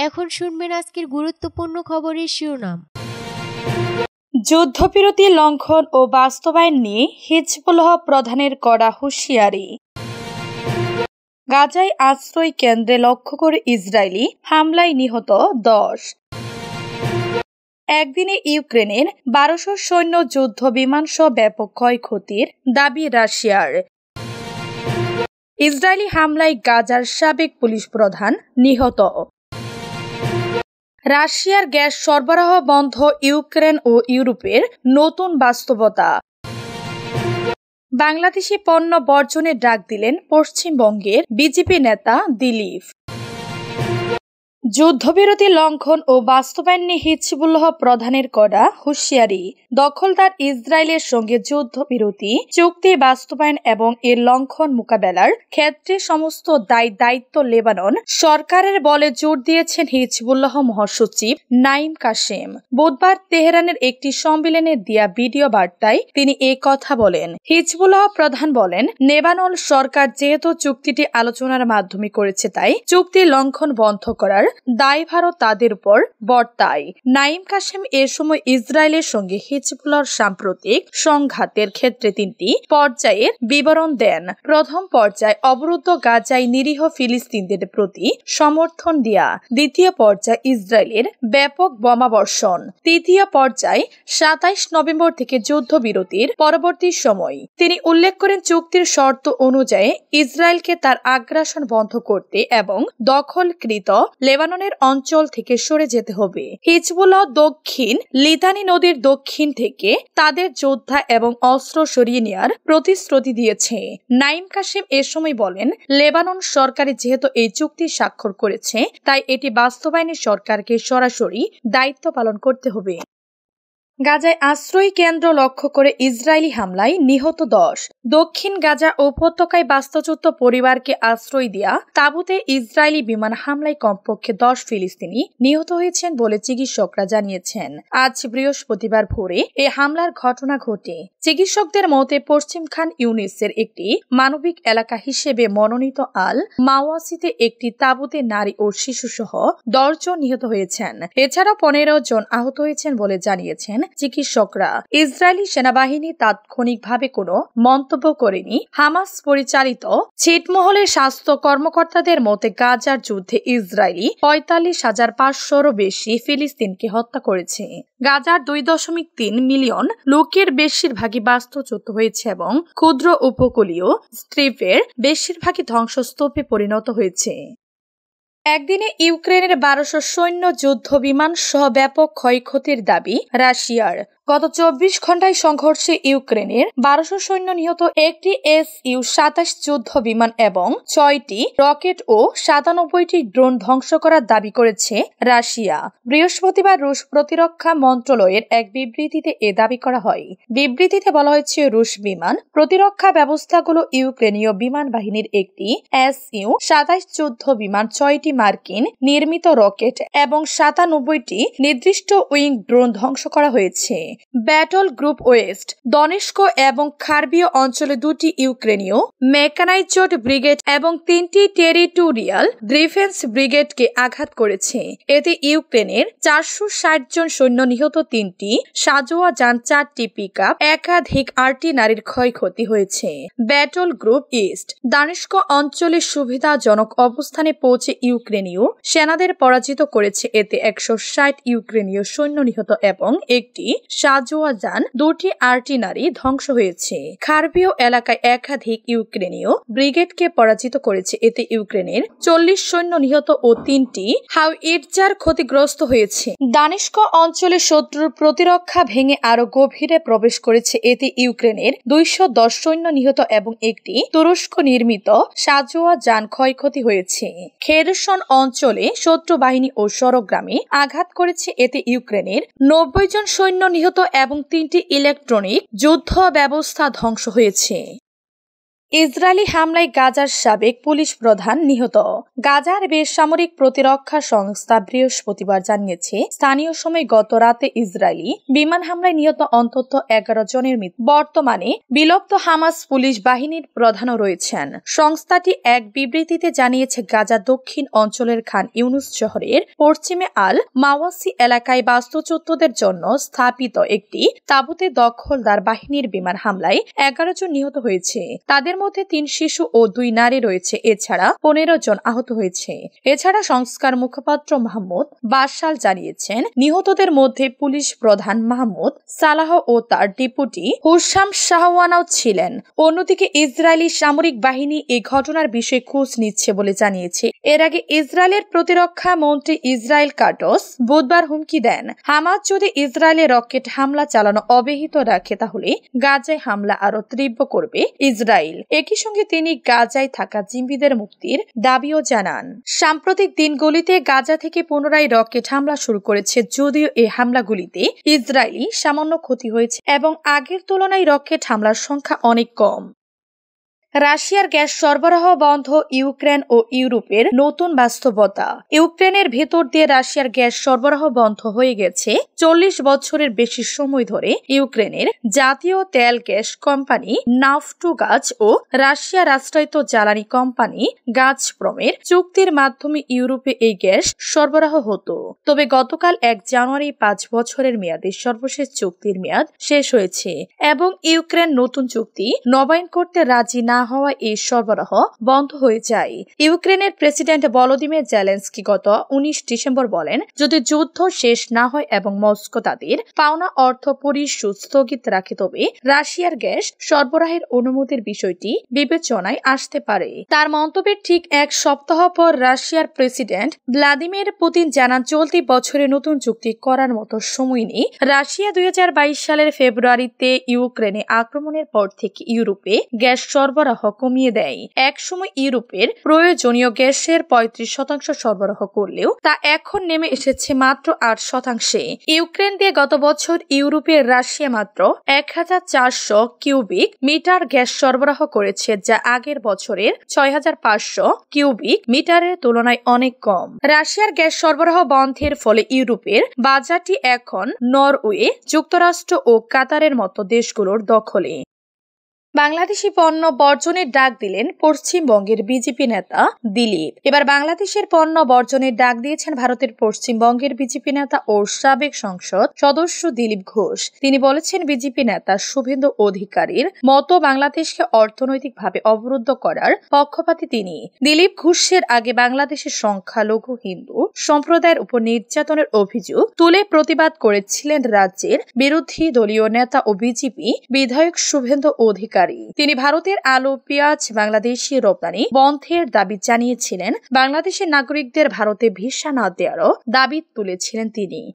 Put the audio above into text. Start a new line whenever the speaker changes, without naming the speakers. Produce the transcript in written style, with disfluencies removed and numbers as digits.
এখন শুনবেন আজকের গুরুত্বপূর্ণ খবরের শিরোনাম।
যুদ্ধবিরতি লঙ্ঘন ও বাস্তবায়ন নিয়ে হিজবুল্লাহ প্রধানের কড়া হুঁশিয়ারি। গাজায় আশ্রয় কেন্দ্রে লক্ষ্য করে ইসরায়েলি হামলায় নিহত 10। একদিনে ইউক্রেনের 1200 সৈন্য যুদ্ধ বিমানসহ ব্যাপক ক্ষয়ক্ষতির দাবি রাশিয়ার। ইসরায়েলি হামলায় গাজার সাবেক পুলিশ প্রধান নিহত। রাশিয়ার গ্যাস সরবরাহ বন্ধ, ইউক্রেন ও ইউরোপের নতুন বাস্তবতা। বাংলাদেশি পণ্য বর্জনের ডাক দিলেন পশ্চিমবঙ্গের বিজেপি নেতা দিলীপ। যুদ্ধবিরতি লঙ্ঘন ও বাস্তবায়ন নিয়ে হিজবুল্লাহ প্রধানের কড়া হুঁশিয়ারি। দখলদার ইসরায়েলের সঙ্গে যুদ্ধবিরতি চুক্তি বাস্তবায়ন এবং এর লঙ্ঘন মোকাবেলার ক্ষেত্রে সমস্ত দায়িত্ব লেবানন সরকারের বলে জোর দিয়েছেন হিজবুল্লাহ মহাসচিব নাঈম কাশেম। বুধবার তেহরানের একটি সম্মেলনে দেয়া ভিডিও বার্তায় তিনি এ কথা বলেন। হিজবুল্লাহ প্রধান বলেন, লেবানন সরকার যেহেতু চুক্তিটি আলোচনার মাধ্যমে করেছে, তাই চুক্তি লঙ্ঘন বন্ধ করার দায়ভারও তাদের উপর বর্তায়। নাঈম কাশেম এ সময় ইসরায়েলের সঙ্গে হিজবুল্লাহর সাম্প্রতিক সংঘাতের ক্ষেত্রে 3টি পর্যায়ের বিবরণ দেন। প্রথম পর্যায় অবরুদ্ধ গাজায় নিরীহ ফিলিস্তিনদের প্রতি সমর্থন দেয়া। দ্বিতীয় পর্যায় ইসরায়েলের ব্যাপক বোমাবর্ষণ। তৃতীয় পর্যায় 27 নভেম্বর থেকে যুদ্ধবিরতির পরবর্তী সময়। তিনি উল্লেখ করেন, চুক্তির শর্ত অনুযায়ী ইসরায়েলকে তার আগ্রাসন বন্ধ করতে এবং দখলকৃত লেবাননের অঞ্চল থেকে সরে যেতে হবে। হিজবুল্লাহ দক্ষিণ লিতানি নদীর দক্ষিণ থেকে তাদের যোদ্ধা এবং অস্ত্র সরিয়ে নেওয়ার প্রতিশ্রুতি দিয়েছে। নাঈম কাশেম এ সময় বলেন, লেবানন সরকারি যেহেতু এই চুক্তি স্বাক্ষর করেছে, তাই এটি বাস্তবায়নে সরকারকে সরাসরি দায়িত্ব পালন করতে হবে। গাজায় আশ্রয় কেন্দ্র লক্ষ্য করে ইসরায়েলি হামলায় নিহত 10। দক্ষিণ গাজা উপত্যকায় বাস্তুচ্যুত পরিবারকে আশ্রয় দেয়া তাঁবুতে ইসরায়েলি বিমান হামলায় কমপক্ষে 10 ফিলিস্তিনি নিহত হয়েছেন বলে চিকিৎসকরা জানিয়েছেন। আজ বৃহস্পতিবার ভোরে এ হামলার ঘটনা ঘটে। চিকিৎসকদের মতে পশ্চিম খান ইউনিসের একটি মানবিক এলাকা হিসেবে মনোনীত আল মাওয়াসিতে একটি তাঁবুতে নারী ও শিশু সহ 10 জন নিহত হয়েছেন। এছাড়া 15 জন আহত হয়েছেন বলে জানিয়েছেন চিকিৎসকরা। ইসরায়েলি সেনাবাহিনী তাৎক্ষণিকভাবে কোনো মন্তব্য করেনি। হামাস পরিচালিত ছিটমহলের স্বাস্থ্য কর্মকর্তাদের মতে গাজার যুদ্ধে ইসরায়েলি 45,500-রও বেশি ফিলিস্তিনকে হত্যা করেছে। গাজার 2.3 মিলিয়ন লোকের বেশিরভাগই বাস্তুচ্যুত হয়েছে এবং ক্ষুদ্র উপকূলীয় স্ট্রিপের বেশিরভাগই ধ্বংসস্তূপে পরিণত হয়েছে। একদিনে ইউক্রেনের 1200 সৈন্য যুদ্ধ বিমান সহ ব্যাপক ক্ষয়ক্ষতির দাবি রাশিয়ার। গত 24 ঘন্টায় সংঘর্ষে ইউক্রেনের 1200 সৈন্য নিহত, একটি Su-27 যুদ্ধ বিমান এবং 6টি রকেট ও 97টি ড্রোন ধ্বংস করার দাবি করেছে রাশিয়া। বৃহস্পতিবার রুশ প্রতিরক্ষা মন্ত্রণালয়ের এক বিবৃতিতে এ দাবি করা হয়। বিবৃতিতে বলা হয়েছে, রুশ বিমান প্রতিরক্ষা ব্যবস্থাগুলো ইউক্রেনীয় বিমান বাহিনীর একটি Su-27 যুদ্ধ বিমান, 6টি মার্কিন নির্মিত রকেট এবং 97টি নির্দিষ্ট উইং ড্রোন ধ্বংস করা হয়েছে। ব্যাটল গ্রুপ ওয়েস্ট, দনেস্ক এবং খার্বীয় অঞ্চলে 2টি ইউক্রেনীয় মেকানাইজড ব্রিগেড এবং 3টি টেরিটোরিয়াল ডিফেন্স ব্রিগেডকে আঘাত করেছে। এতে ইউক্রেনের 460 জন সৈন্য নিহত, 3টি সাঁজোয়া যান, 4টি পিকআপ, একাধিক আর্টিলারির ক্ষয়ক্ষতি হয়েছে। ব্যাটল গ্রুপ ইস্ট, দানেস্ক অঞ্চলে সুবিধাজনক অবস্থানে পৌঁছে ইউক্রেনীয় সেনাদের পরাজিত করেছে। এতে 160 ইউক্রেনীয় সৈন্য নিহত এবং একটি সাঁজোয়া যান, 2টি আর্টিলারি ধ্বংস হয়েছে। খার্বীয় এলাকায় একাধিক ইউক্রেনীয় ব্রিগেডকে পরাজিত করেছে। এতে ইউক্রেনের 40 সৈন্য নিহত ও 3টি হাউইটজার ক্ষতিগ্রস্ত হয়েছে। দানেস্ক অঞ্চলে শত্রুর প্রতিরক্ষা ভেঙে আরো গভীরে প্রবেশ করেছে। এতে ইউক্রেনের 210 সৈন্য নিহত এবং একটি তুরস্ক নির্মিত সাঁজোয়া যান ক্ষয়ক্ষতি হয়েছে। খেরসন অঞ্চলে শত্রু বাহিনী ও সরগ্রামে আঘাত করেছে। এতে ইউক্রেনের 90 জন সৈন্য নিহত এবং 3টি ইলেকট্রনিক যুদ্ধ ব্যবস্থা ধ্বংস হয়েছে। ইসরায়েলি হামলায় গাজার সাবেক পুলিশ প্রধান নিহত। গাজার বেসামরিক প্রতিরক্ষা সংস্থা বৃহস্পতিবার জানিয়েছে, স্থানীয় সময় গত রাতে ইসরায়েলি বিমান হামলায় নিহত অন্তত 11 জনের মৃত্যু। বর্তমানে বিলুপ্ত হামাস পুলিশ বাহিনীর প্রধানও রয়েছেন। সংস্থাটি এক বিবৃতিতে জানিয়েছে, গাজা দক্ষিণ অঞ্চলের খান ইউনুস শহরের পশ্চিমে আল মাওয়াসি এলাকায় বাস্তুচ্যুতদের জন্য স্থাপিত একটি তাঁবুতে দখলদার বাহিনীর বিমান হামলায় 11 জন নিহত হয়েছে। তাদের মধ্যে 3 শিশু ও 2 নারী রয়েছে। এছাড়া 15 জন আহত হয়েছে। এছাড়া সংস্কার মুখপাত্র মাহমুদ বাশাল জানিয়েছেন, নিহতদের মধ্যে পুলিশ প্রধান মাহমুদ সালাহ ও তার ডেপুটি হুসাম শাহওয়ানাও ছিলেন। অন্যদিকে ইসরায়েলি সামরিক বাহিনী এই ঘটনার বিষয়ে খোঁজ নিচ্ছে বলে জানিয়েছে। এর আগে ইসরায়েলের প্রতিরক্ষা মন্ত্রী ইসরায়েল কাটস বুধবার হুমকি দেন, হামাস যদি ইসরায়েলে রকেট হামলা চালানো অব্যাহত রাখে তাহলে গাজায় হামলা আরো তীব্র করবে ইসরায়েল। একই সঙ্গে তিনি গাজায় থাকা জিম্মিদের মুক্তির দাবিও জানান। সাম্প্রতিক দিনগুলিতে গাজা থেকে পুনরায় রকেট হামলা শুরু করেছে, যদিও এই হামলাগুলিতে ইসরায়েলি সামান্য ক্ষতি হয়েছে এবং আগের তুলনায় রকেট হামলার সংখ্যা অনেক কম। রাশিয়ার গ্যাস সরবরাহ বন্ধ, ইউক্রেন ও ইউরোপের নতুন বাস্তবতা। ইউক্রেনের ভেতর দিয়ে রাশিয়ার গ্যাস সরবরাহ বন্ধ হয়ে গেছে 40 বছরের বেশি সময় ধরে। ইউক্রেনের জাতীয় তেল গ্যাস কোম্পানি নাফটোগাজ ও রাশিয়া রাষ্ট্রায়ত্ত জ্বালানি কোম্পানি গাজপ্রমের চুক্তির মাধ্যমে ইউরোপে এই গ্যাস সরবরাহ হতো। তবে গতকাল 1 জানুয়ারি 5 বছরের মেয়াদে সর্বশেষ চুক্তির মেয়াদ শেষ হয়েছে এবং ইউক্রেন নতুন চুক্তি নবায়ন করতে রাজি না হওয়া এই সরবরাহ বন্ধ হয়ে যায়। ইউক্রেনের প্রেসিডেন্ট ভলোদিমির জেলেনস্কি গত 19 ডিসেম্বর বলেন, যদি যুদ্ধ শেষ না হয় এবং মস্কো তাদের পাওনা অর্থ পরিশোধ স্থগিত রাখে তবে রাশিয়ার গ্যাস সরবরাহের অনুমতির বিষয়টি বিবেচনায় আসতে পারে। তার মন্তব্যের ঠিক 1 সপ্তাহ পর রাশিয়ার প্রেসিডেন্ট ভ্লাদিমির পুতিন জানান, চলতি বছরে নতুন চুক্তি করার মতো সময় নেই। রাশিয়া 2022 সালের ফেব্রুয়ারিতে ইউক্রেনে আক্রমণের পর থেকে ইউরোপে গ্যাস সরবরাহ কমিয়ে দেয়। এক সময় ইউরোপের প্রয়োজনীয় গ্যাসের 35% সরবরাহ করলেও তা এখন নেমে এসেছে মাত্র 8%। ইউক্রেন দিয়ে গত বছর ইউরোপে রাশিয়া মাত্র 1400 কিউবিক মিটার গ্যাস সরবরাহ করেছে, যা আগের বছরের 6500 কিউবিক মিটারের তুলনায় অনেক কম। রাশিয়ার গ্যাস সরবরাহ বন্ধের ফলে ইউরোপের বাজারটি এখন নরওয়ে, যুক্তরাষ্ট্র ও কাতারের মতো দেশগুলোর দখলে। বাংলাদেশি পণ্য বর্জনের ডাক দিলেন পশ্চিমবঙ্গের বিজেপি নেতা দিলীপ। এবার বাংলাদেশের পণ্য বর্জনের ডাক দিয়েছেন ভারতের পশ্চিমবঙ্গের বিজেপি নেতা ও সাবেক সংসদ সদস্য দিলীপ ঘোষ। তিনি বলেছেন, বিজেপি নেতা শুভেন্দু অধিকারীর মতো বাংলাদেশকে অর্থনৈতিকভাবে অবরুদ্ধ করার পক্ষপাতী তিনি। দিলীপ ঘোষের আগে বাংলাদেশের সংখ্যালঘু হিন্দু সম্প্রদায়ের উপর নির্যাতনের অভিযোগ তুলে প্রতিবাদ করেছিলেন রাজ্যের বিরোধী দলীয় নেতা ও বিজেপি বিধায়ক শুভেন্দু অধিকারী। তিনি ভারতের আলু, পেঁয়াজ বাংলাদেশি রপ্তানি বন্ধের দাবি জানিয়েছিলেন। বাংলাদেশের নাগরিকদের ভারতে ভিসা না দেওয়ারও দাবি তুলেছিলেন তিনি।